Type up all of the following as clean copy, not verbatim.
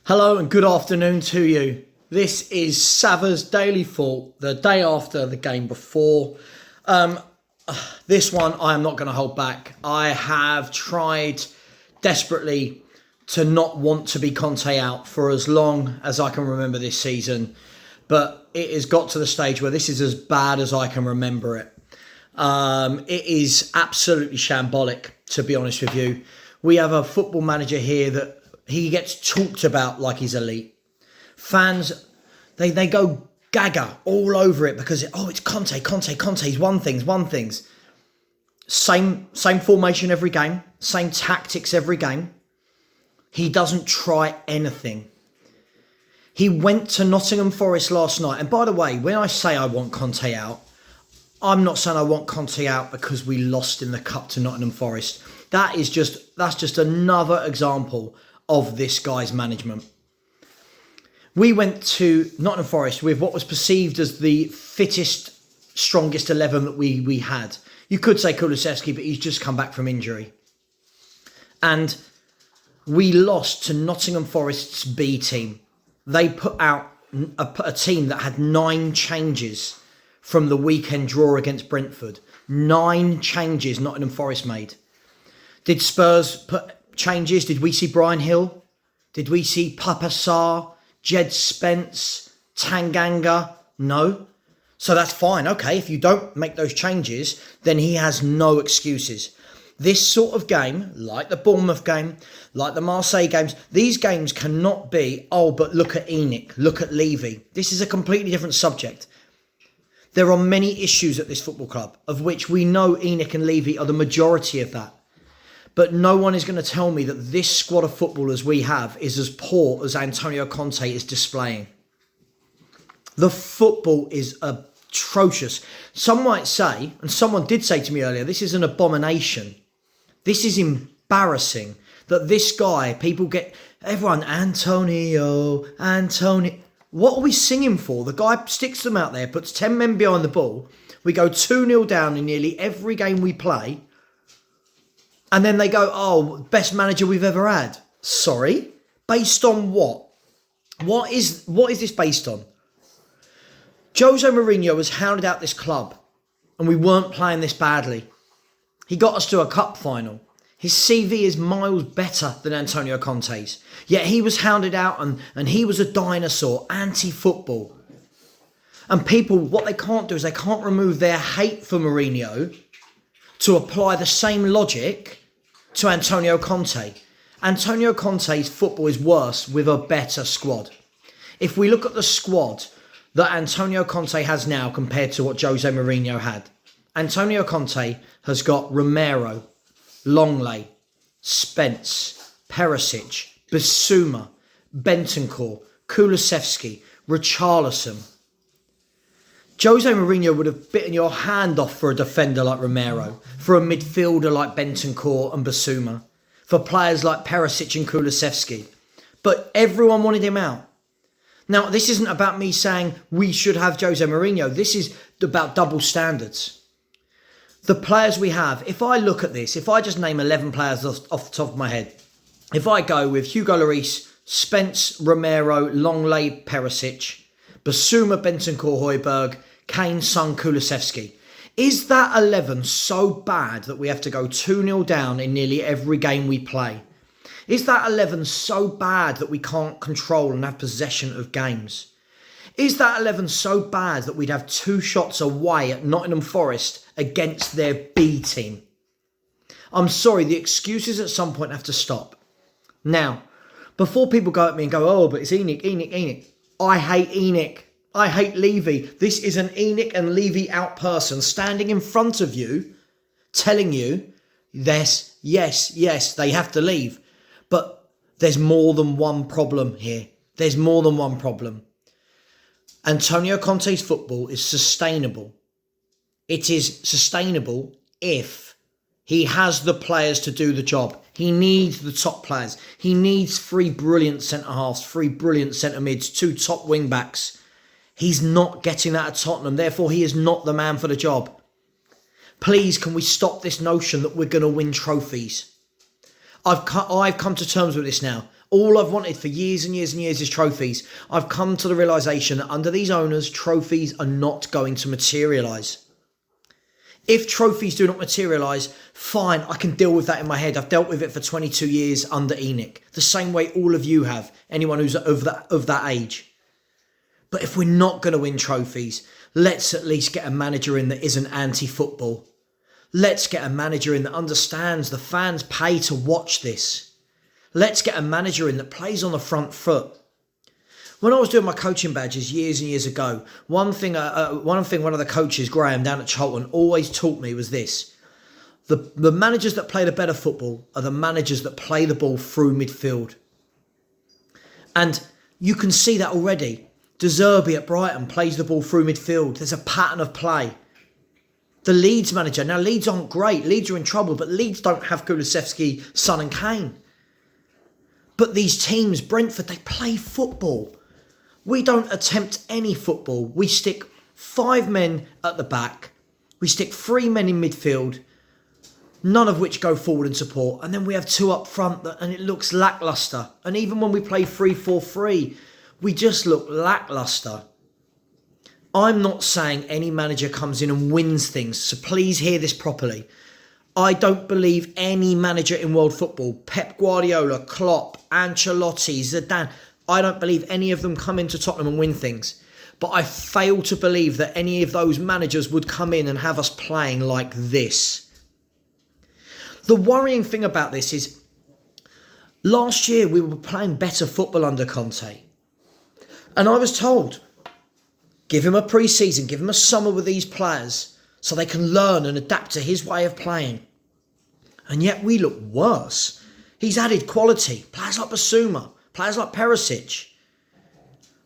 Hello and good afternoon to you. This is Sava's Daily Thought, the day after the game before. This one I am not going to hold back. I have tried desperately to not want to be Conte out for as long as I can remember this season, but it has got to the stage where this is as bad as I can remember it. It is absolutely shambolic, to be honest with you. We have a football manager here that he gets talked about like he's elite. Fans, they go gaga all over it because, it's Conte, he's won things. Same formation every game, same tactics every game. He doesn't try anything. He went to Nottingham Forest last night. And by the way, when I say I want Conte out, I'm not saying I want Conte out because we lost in the cup to Nottingham Forest. That's just another example of this guy's management. We went to Nottingham Forest with what was perceived as the fittest, strongest 11 that we had. You could say Kulusevski, but he's just come back from injury. And we lost to Nottingham Forest's B team. They put out a team that had 9 changes from the weekend draw against Brentford. 9 changes Nottingham Forest made. Did Spurs put changes? Did we see Brian Hill? Did we see Papa Sarr, Jed Spence, Tanganga? No. So that's fine. Okay, if you don't make those changes, then he has no excuses. This sort of game, like the Bournemouth game, like the Marseille games, these games cannot be, but look at ENIC, look at Levy. This is a completely different subject. There are many issues at this football club, of which we know ENIC and Levy are the majority of that. But no one is going to tell me that this squad of footballers we have is as poor as Antonio Conte is displaying. The football is atrocious. Some might say, and someone did say to me earlier, this is an abomination. This is embarrassing that this guy, everyone, Antonio. What are we singing for? The guy sticks them out there, puts 10 men behind the ball. We go 2-0 down in nearly every game we play. And then they go, best manager we've ever had. Sorry? Based on what? What is this based on? Jose Mourinho has hounded out this club and we weren't playing this badly. He got us to a cup final. His CV is miles better than Antonio Conte's. Yet he was hounded out and he was a dinosaur, anti-football. And people, what they can't do is they can't remove their hate for Mourinho to apply the same logic to Antonio Conte. Antonio Conte's football is worse with a better squad. If we look at the squad that Antonio Conte has now compared to what Jose Mourinho had, Antonio Conte has got Romero, Longley, Spence, Perisic, Bissouma, Bentancur, Kulusevski, Richarlison. Jose Mourinho would have bitten your hand off for a defender like Romero, for a midfielder like Bentancur and Bissouma, for players like Perisic and Kulusevski. But everyone wanted him out. Now, this isn't about me saying we should have Jose Mourinho. This is about double standards. The players we have, if I look at this, if I just name 11 players off the top of my head, if I go with Hugo Lloris, Spence, Romero, Longley, Perisic, Bissouma, Bentancur, Højbjerg, Kane, Son, Kulusevski. Is that 11 so bad that we have to go 2-0 down in nearly every game we play? Is that 11 so bad that we can't control and have possession of games? Is that 11 so bad that we'd have 2 shots away at Nottingham Forest against their B team? I'm sorry, the excuses at some point have to stop. Now, before people go at me and go, but it's ENIC. I hate ENIC. I hate Levy. This is an ENIC and Levy out person standing in front of you, telling you, yes, they have to leave. But there's more than one problem here. There's more than one problem. Antonio Conte's football is sustainable. It is sustainable if he has the players to do the job. He needs the top players. He needs 3 brilliant centre-halves, 3 brilliant centre-mids, 2 top wing-backs. He's not getting that at Tottenham. Therefore, he is not the man for the job. Please, can we stop this notion that we're going to win trophies? I've come to terms with this now. All I've wanted for years and years and years is trophies. I've come to the realisation that under these owners, trophies are not going to materialise. If trophies do not materialise, fine, I can deal with that in my head. I've dealt with it for 22 years under Enoch. The same way all of you have, anyone who's of that age. But if we're not going to win trophies, let's at least get a manager in that isn't anti-football. Let's get a manager in that understands the fans pay to watch this. Let's get a manager in that plays on the front foot. When I was doing my coaching badges years and years ago, one thing one of the coaches, Graham, down at Charlton, always taught me was this. The managers that play the better football are the managers that play the ball through midfield. And you can see that already. De Zerbi at Brighton plays the ball through midfield. There's a pattern of play. The Leeds manager, now Leeds aren't great. Leeds are in trouble, but Leeds don't have Kulusevski, Son and Kane. But these teams, Brentford, they play football. We don't attempt any football. We stick 5 men at the back. We stick 3 men in midfield, none of which go forward and support. And then we have 2 up front, and it looks lacklustre. And even when we play 3-4-3, we just look lacklustre. I'm not saying any manager comes in and wins things, so please hear this properly. I don't believe any manager in world football, Pep Guardiola, Klopp, Ancelotti, Zidane, I don't believe any of them come into Tottenham and win things. But I fail to believe that any of those managers would come in and have us playing like this. The worrying thing about this is, last year we were playing better football under Conte. And I was told, give him a pre-season, give him a summer with these players so they can learn and adapt to his way of playing. And yet we look worse. He's added quality. Players like Basuma, players like Perisic.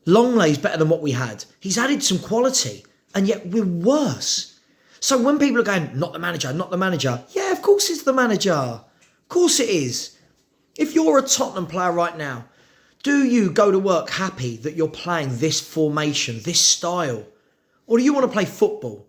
Longlay's better than what we had. He's added some quality, and yet we're worse. So when people are going, not the manager, not the manager. Yeah, of course it's the manager. Of course it is. If you're a Tottenham player right now, do you go to work happy that you're playing this formation, this style? Or do you want to play football?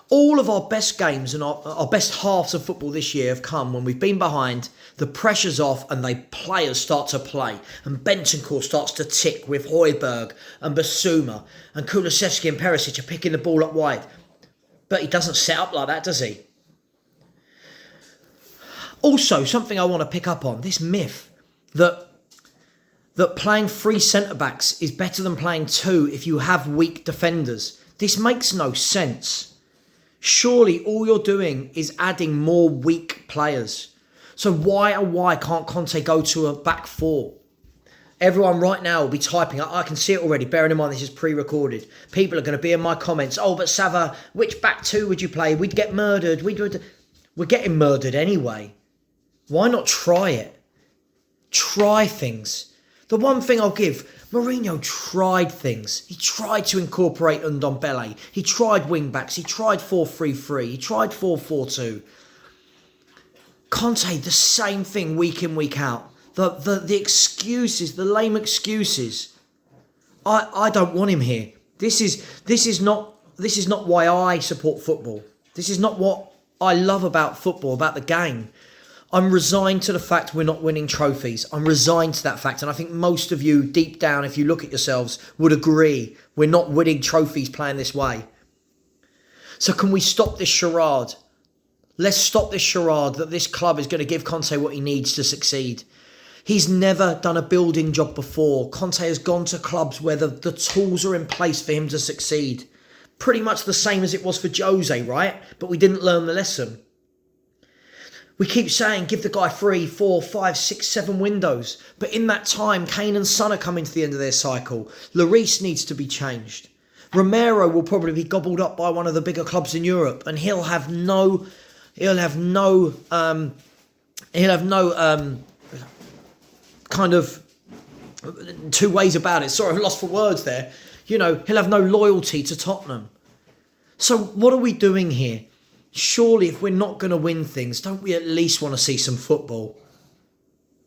All of our best games and our best halves of football this year have come when we've been behind, the pressure's off and players start to play. And Bentancur starts to tick with Højbjerg and Basuma. And Kulusevski and Perisic are picking the ball up wide. But he doesn't set up like that, does he? Also, something I want to pick up on, this myth that playing 3 centre-backs is better than playing 2 if you have weak defenders. This makes no sense. Surely all you're doing is adding more weak players. So why can't Conte go to a back 4? Everyone right now will be typing. I can see it already, bearing in mind this is pre-recorded. People are going to be in my comments. Oh, but Sava, which back 2 would you play? We'd get murdered. We're getting murdered anyway. Why not try it? Try things. The one thing I'll give, Mourinho tried things. He tried to incorporate Ndombele. He tried wing-backs. He tried 4-3-3. He tried 4-4-2. Conte, the same thing week in, week out. The excuses, the lame excuses. I don't want him here. This is not why I support football. This is not what I love about football, about the game. I'm resigned to the fact we're not winning trophies. I'm resigned to that fact. And I think most of you, deep down, if you look at yourselves, would agree we're not winning trophies playing this way. So can we stop this charade? Let's stop this charade that this club is going to give Conte what he needs to succeed. He's never done a building job before. Conte has gone to clubs where the tools are in place for him to succeed. Pretty much the same as it was for Jose, right? But we didn't learn the lesson. We keep saying, give the guy 3, 4, 5, 6, 7 windows. But in that time, Kane and Son are coming to the end of their cycle. Lloris needs to be changed. Romero will probably be gobbled up by one of the bigger clubs in Europe. And he'll have no kind of 2 ways about it. Sorry, I'm lost for words there. You know, he'll have no loyalty to Tottenham. So what are we doing here? Surely if we're not going to win things, don't we at least want to see some football?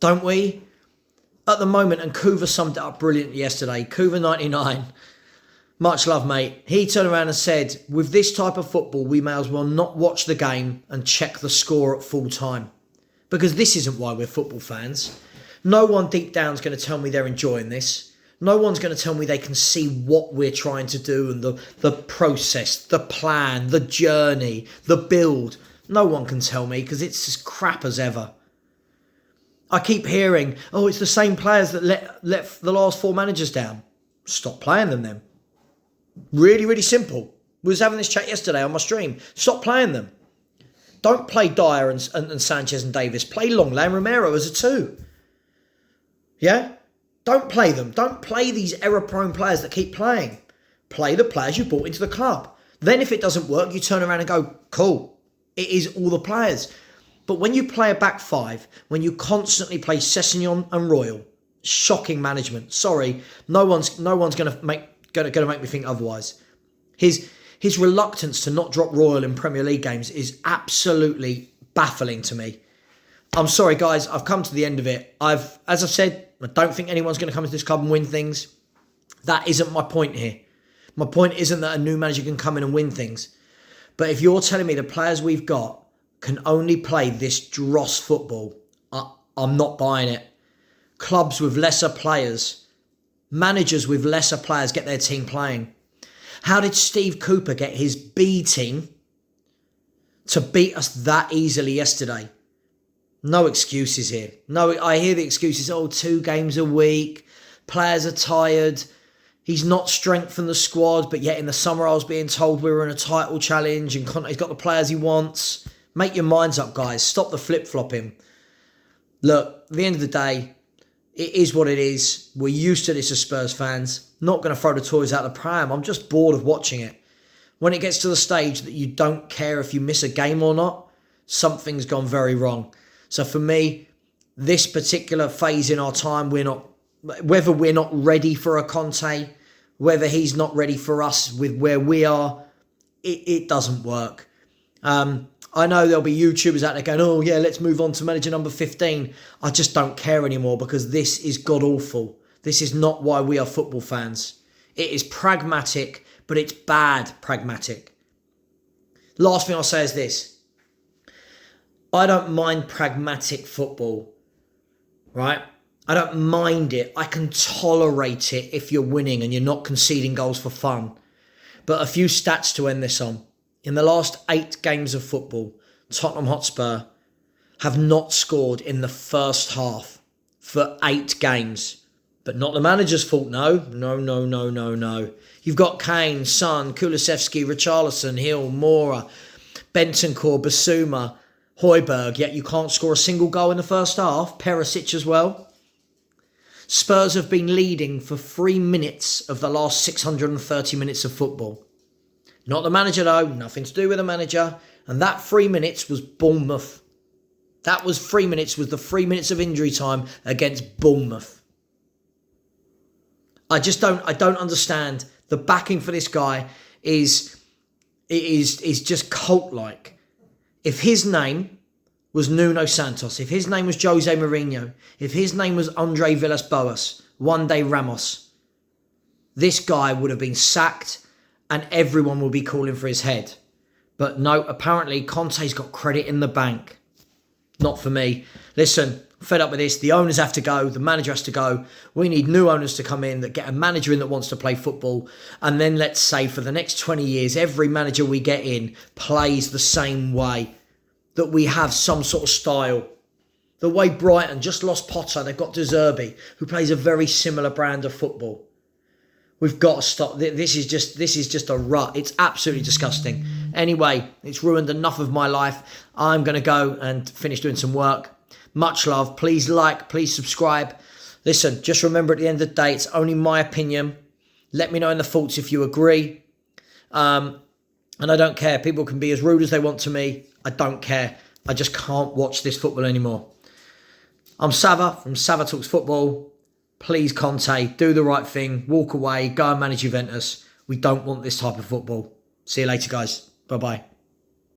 Don't we? At the moment, and Kuva summed it up brilliantly yesterday, Kuva99, much love mate, he turned around and said, with this type of football, we may as well not watch the game and check the score at full time. Because this isn't why we're football fans. No one deep down is going to tell me they're enjoying this. No one's going to tell me they can see what we're trying to do and the process, the plan, the journey, the build. No one can tell me because it's as crap as ever. I keep hearing, oh, it's the same players that let the last 4 managers down. Stop playing them then. Really, really simple. We was having this chat yesterday on my stream. Stop playing them. Don't play Dyer and Sanchez and Davis. Play Longley and Romero as a 2. Yeah? Don't play them. Don't play these error-prone players that keep playing. Play the players you brought into the club. Then if it doesn't work, you turn around and go, cool. It is all the players. But when you play a back 5, when you constantly play Sessegnon and Royal, shocking management. Sorry, no one's going to make me think otherwise. His reluctance to not drop Royal in Premier League games is absolutely baffling to me. I'm sorry, guys. I've come to the end of it. As I've said, I don't think anyone's going to come into this club and win things. That isn't my point here. My point isn't that a new manager can come in and win things. But if you're telling me the players we've got can only play this dross football, I'm not buying it. Clubs with lesser players, managers with lesser players get their team playing. How did Steve Cooper get his B team to beat us that easily yesterday? No excuses here. No, I hear the excuses. 2 games a week. Players are tired. He's not strengthened the squad, but yet in the summer I was being told we were in a title challenge and Conte's got the players he wants. Make your minds up, guys. Stop the flip-flopping. Look, at the end of the day, it is what it is. We're used to this as Spurs fans. Not going to throw the toys out the pram. I'm just bored of watching it. When it gets to the stage that you don't care if you miss a game or not, something's gone very wrong. So for me, this particular phase in our time, whether we're not ready for a Conte, whether he's not ready for us with where we are, it doesn't work. I know there'll be YouTubers out there going, oh yeah, let's move on to manager number 15. I just don't care anymore because this is god-awful. This is not why we are football fans. It is pragmatic, but it's bad pragmatic. Last thing I'll say is this. I don't mind pragmatic football, right? I don't mind it. I can tolerate it if you're winning and you're not conceding goals for fun. But a few stats to end this on. In the last 8 games of football, Tottenham Hotspur have not scored in the first half for 8 games. But not the manager's fault, no. No. You've got Kane, Son, Kulusevski, Richarlison, Hill, Mora, Bentancur, Basuma, Højbjerg, yet you can't score a single goal in the first half. Perisic as well. Spurs have been leading for 3 minutes of the last 630 minutes of football. Not the manager though, nothing to do with the manager. And that 3 minutes was Bournemouth. That was 3 minutes, was the 3 minutes of injury time against Bournemouth. I don't understand. The backing for this guy is just cult-like. If his name was Nuno Santos, if his name was Jose Mourinho, if his name was Andre Villas-Boas, one day Ramos, this guy would have been sacked and everyone will be calling for his head. But no, apparently Conte's got credit in the bank. Not for me. Listen, I'm fed up with this. The owners have to go. The manager has to go. We need new owners to come in that get a manager in that wants to play football. And then let's say for the next 20 years, every manager we get in plays the same way. That we have some sort of style. The way Brighton just lost Potter, they've got De Zerbi, who plays a very similar brand of football. We've got to stop. This is just a rut. It's absolutely disgusting. Anyway, it's ruined enough of my life. I'm going to go and finish doing some work. Much love. Please like, please subscribe. Listen, just remember at the end of the day, it's only my opinion. Let me know in the thoughts if you agree. And I don't care. People can be as rude as they want to me. I don't care. I just can't watch this football anymore. I'm Sava from Sava Talks Football. Please, Conte, do the right thing. Walk away. Go and manage Juventus. We don't want this type of football. See you later, guys. Bye-bye.